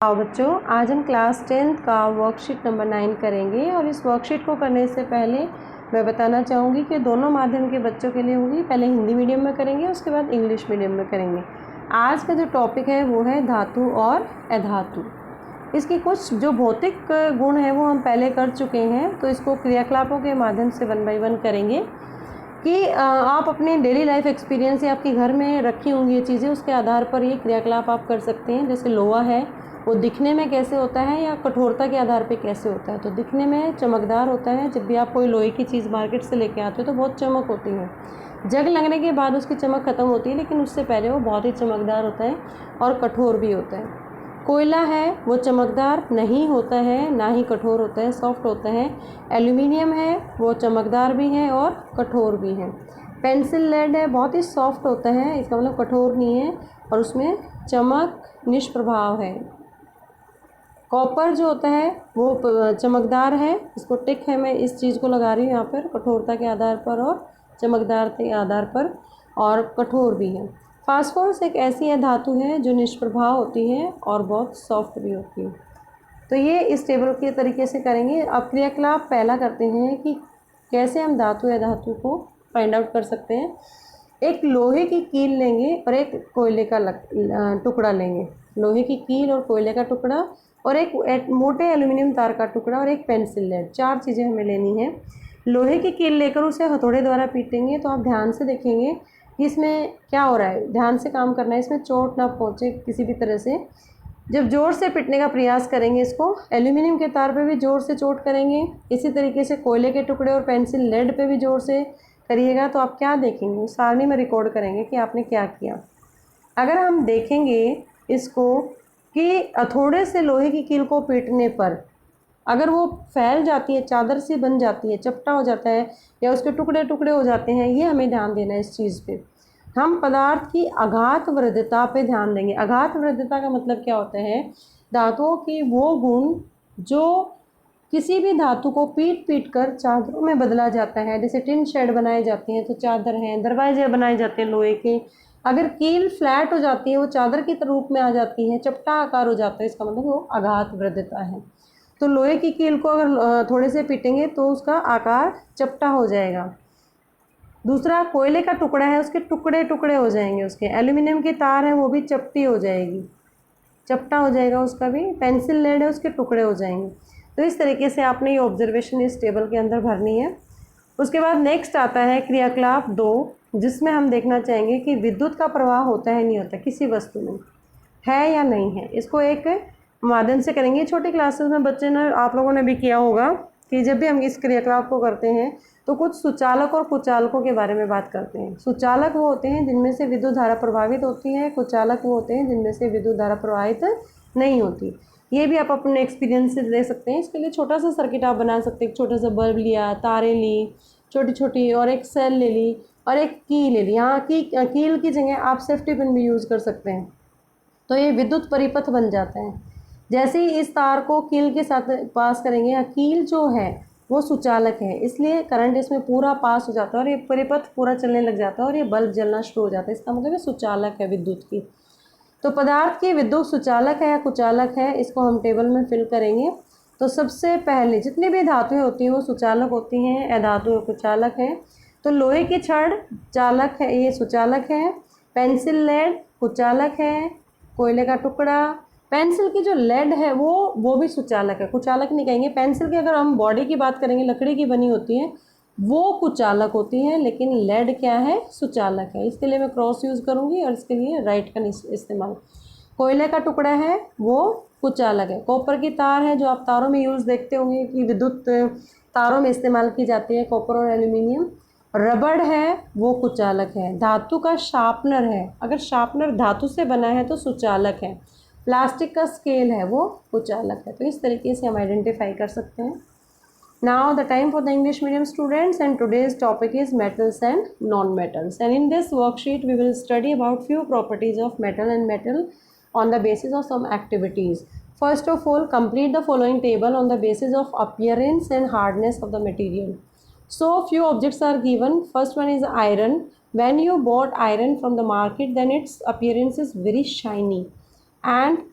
आओ बच्चों, आज हम क्लास 10th का वर्कशीट नंबर 9 करेंगे। और इस वर्कशीट को करने से पहले मैं बताना चाहूँगी कि दोनों माध्यम के बच्चों के लिए होगी। पहले हिंदी मीडियम में करेंगे, उसके बाद इंग्लिश मीडियम में करेंगे। आज का जो टॉपिक है वो है धातु और अधातु। इसकी कुछ जो भौतिक गुण है वो हम पहले कर चुके हैं, तो इसको क्रियाकलापों के माध्यम से 1 बाय 1 करेंगे कि आप अपने डेली लाइफ एक्सपीरियंस या आपके घर में रखी होंगी ये चीज़ें, उसके आधार पर ये क्रियाकलाप आप कर सकते हैं। जैसे लोहा है, वो दिखने में कैसे होता है या कठोरता के आधार पे कैसे होता है। तो दिखने में चमकदार होता है। जब भी आप कोई लोहे की चीज़ मार्केट से लेके आते हो तो बहुत चमक होती है। जंग लगने के बाद उसकी चमक ख़त्म होती है, लेकिन उससे पहले वो बहुत ही चमकदार होता है और कठोर भी होता है। कोयला है वो चमकदार नहीं होता है, ना ही कठोर होता है, सॉफ्ट होता है। एल्यूमिनियम है वो चमकदार भी है और कठोर भी है। पेंसिल लेड है, बहुत ही सॉफ्ट होता है, इसका मतलब कठोर नहीं है और उसमें चमक निष्प्रभाव है। कॉपर जो होता है वो चमकदार है, इसको टिक है, मैं इस चीज़ को लगा रही हूँ यहाँ पर कठोरता के आधार पर और चमकदार के आधार पर, और कठोर भी है। फास्फोरस एक ऐसी धातु है जो निष्प्रभाव होती है और बहुत सॉफ्ट भी होती है। तो ये इस टेबल के तरीके से करेंगे। अब क्रियाकलाप पहला करते हैं कि कैसे हम धातु या धातु को फाइंड आउट कर सकते हैं। एक लोहे की कील लेंगे और एक कोयले का टुकड़ा लेंगे। लोहे की कील और कोयले का टुकड़ा और एक मोटे एल्यूमिनियम तार का टुकड़ा और एक पेंसिल लेड, 4 चीज़ें हमें लेनी है। लोहे की कील लेकर उसे हथौड़े द्वारा पीटेंगे तो आप ध्यान से देखेंगे कि इसमें क्या हो रहा है। ध्यान से काम करना है, इसमें चोट ना पहुँचे किसी भी तरह से। जब ज़ोर से पीटने का प्रयास करेंगे इसको, एल्यूमिनियम के तार पे भी ज़ोर से चोट करेंगे, इसी तरीके से कोयले के टुकड़े और पेंसिल लेड पे भी ज़ोर से करिएगा तो आप क्या देखेंगे, सारणी में रिकॉर्ड करेंगे कि आपने क्या किया। अगर हम देखेंगे इसको कि हथौड़े से लोहे की कील को पीटने पर अगर वो फैल जाती है, चादर सी बन जाती है, चपटा हो जाता है या उसके टुकड़े टुकड़े हो जाते हैं, ये हमें ध्यान देना है इस चीज़ पे। हम पदार्थ की आघात वृद्धता पे ध्यान देंगे। आघात वृद्धता का मतलब क्या होता है, धातुओं की वो गुण जो किसी भी धातु को पीट पीट कर चादरों में बदला जाता है। जैसे टिन शेड बनाए जाते हैं तो चादर हैं, दरवाजे बनाए जाते हैं लोहे के। अगर कील फ्लैट हो जाती है, वो चादर के रूप में आ जाती है, चपटा आकार हो जाता है, इसका मतलब वो आघात वृद्धता है। तो लोहे की कील को अगर थोड़े से पीटेंगे तो उसका आकार चपटा हो जाएगा। दूसरा, कोयले का टुकड़ा है, उसके टुकड़े टुकड़े हो जाएंगे। उसके एल्यूमिनियम की तार है वो भी चपटी हो जाएगी, चपटा हो जाएगा उसका भी। पेंसिल लेड है, उसके टुकड़े हो जाएंगे। तो इस तरीके से आपने ये ऑब्जर्वेशन इस टेबल के अंदर भरनी है। उसके बाद नेक्स्ट आता है क्रियाकलाप 2, जिसमें हम देखना चाहेंगे कि विद्युत का प्रवाह होता है नहीं होता किसी वस्तु में, है या नहीं है। इसको एक माध्यम से करेंगे। छोटी क्लासेस में बच्चे ने, आप लोगों ने भी किया होगा कि जब भी हम इस क्रियाकलाप को करते हैं तो कुछ सुचालक और कुचालकों के बारे में बात करते हैं। सुचालक वो होते हैं जिनमें से विद्युत धारा प्रभावित होती है, कुचालक वो होते हैं जिनमें से विद्युत धारा प्रवाहित नहीं होती। ये भी आप अपने एक्सपीरियंस से ले सकते हैं। इसके लिए छोटा सा सर्किट आप बना सकते हैं। एक छोटा सा बल्ब लिया, तारें ली छोटी छोटी, और एक सेल ले ली और एक की ले ली। यहाँ कील की जगह आप सेफ्टी पिन भी यूज़ कर सकते हैं, तो ये विद्युत परिपथ बन जाता है। जैसे ही इस तार को कील के साथ पास करेंगे, या कील जो है वो सुचालक है, इसलिए करंट इसमें पूरा पास हो जाता है और ये परिपथ पूरा चलने लग जाता है और ये बल्ब जलना शुरू हो जाता है। इसका मतलब ये सुचालक है विद्युत की। तो पदार्थ की विद्युत सुचालक है या कुचालक है, इसको हम टेबल में फिल करेंगे। तो सबसे पहले जितनी भी धातुएं होती हैं वो सुचालक होती हैं, अधातु कुचालक है। तो लोहे की छड़ चालक है, ये सुचालक है। पेंसिल लेड कुचालक है। कोयले का टुकड़ा, पेंसिल की जो लेड है वो भी सुचालक है, कुचालक नहीं कहेंगे। पेंसिल की अगर हम बॉडी की बात करेंगे, लकड़ी की बनी होती है, वो कुचालक होती है, लेकिन लेड क्या है, सुचालक है। इसके लिए मैं क्रॉस यूज़ करूँगी और इसके लिए राइट का इस्तेमाल। कोयले का टुकड़ा है वो कुचालक है। कॉपर की तार है, जो आप तारों में यूज़ देखते होंगे कि विद्युत तारों में इस्तेमाल की जाती है, कॉपर और एल्यूमिनियम। रबड़ है वो कुचालक है। धातु का शार्पनर है, अगर शार्पनर धातु से बना है तो सुचालक है। प्लास्टिक का स्केल है वो कुचालक है। तो इस तरीके से हम आइडेंटिफाई कर सकते हैं। Now the time for the English medium students, and today's topic is metals and non-metals. And in this worksheet we will study about few properties of metal and metal on the basis of some activities. First of all, complete the following table on the basis of appearance and hardness of the material. So few objects are given. First one is iron. When you bought iron from the market, then its appearance is very shiny, and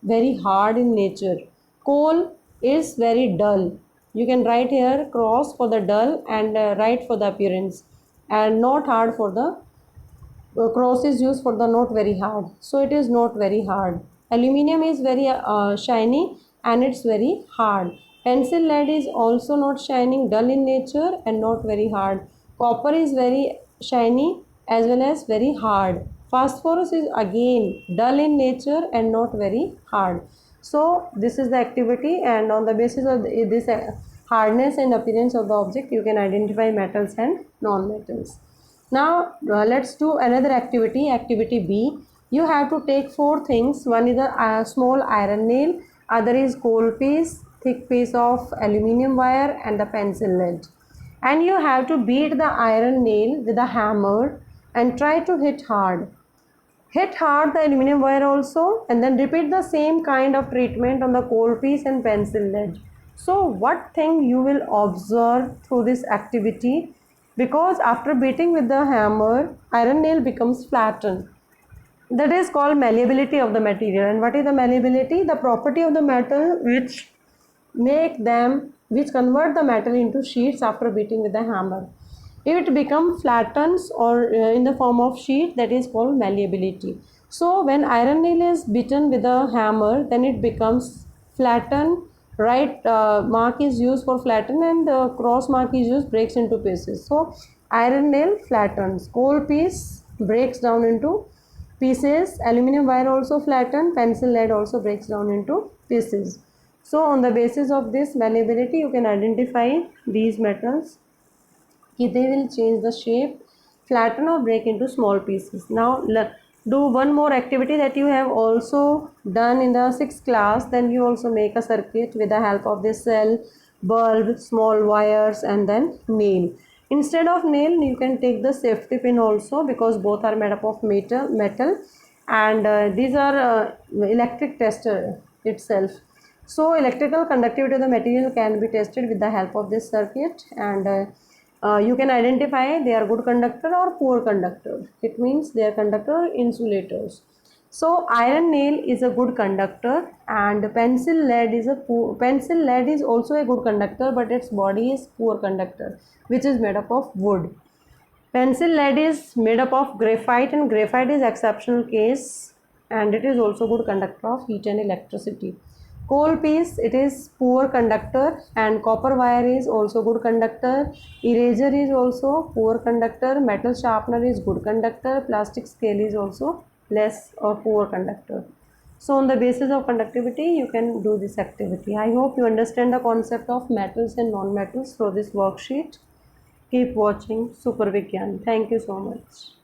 very hard in nature. Coal is very dull. You can write here cross for the dull and write for the appearance, and not hard for the cross is used for the not very hard. So it is not very hard. Aluminium is very shiny and it's very hard. Pencil lead is also not shining, dull in nature and not very hard. Copper is very shiny as well as very hard. Phosphorus is again dull in nature and not very hard. So this is the activity, and on the basis of this hardness and appearance of the object, you can identify metals and non-metals. Now let's do another activity, activity B. You have to take four things. One is a small iron nail, other is coal piece, thick piece of aluminium wire and the pencil lead. And you have to beat the iron nail with a hammer and try to hit hard. Hit hard the aluminium wire also, and then repeat the same kind of treatment on the coal piece and pencil lead. So what thing you will observe through this activity? Because after beating with the hammer, iron nail becomes flattened. That is called malleability of the material. And what is the malleability? The property of the metal which convert the metal into sheets after beating with the hammer. If it becomes flattens or in the form of sheet, that is called malleability. So when iron nail is beaten with a hammer, then it becomes flattened. Right mark is used for flatten, and the cross mark is used, breaks into pieces. So iron nail flattens, coal piece breaks down into pieces, aluminium wire also flatten, pencil lead also breaks down into pieces. So on the basis of this malleability, you can identify these metals. They will change the shape, flatten or break into small pieces. Now do one more activity that you have also done in the 6th class. Then you also make a circuit with the help of this cell, bulb, small wires and then nail. Instead of nail, you can take the safety pin also, because both are made up of metal, and these are electric tester itself. So electrical conductivity of the material can be tested with the help of this circuit, and you can identify they are good conductor or poor conductor. It means they are conductor or insulators. So iron nail is a good conductor, and pencil lead is also a good conductor, but its body is poor conductor, which is made up of wood. Pencil lead is made up of graphite, and graphite is exceptional case, and it is also good conductor of heat and electricity. Coal piece, it is poor conductor, and copper wire is also good conductor. Eraser is also poor conductor. Metal sharpener is good conductor. Plastic scale is also less or poor conductor. So on the basis of conductivity, you can do this activity. I hope you understand the concept of metals and non-metals through this worksheet. Keep watching Super Vigyan. Thank you so much.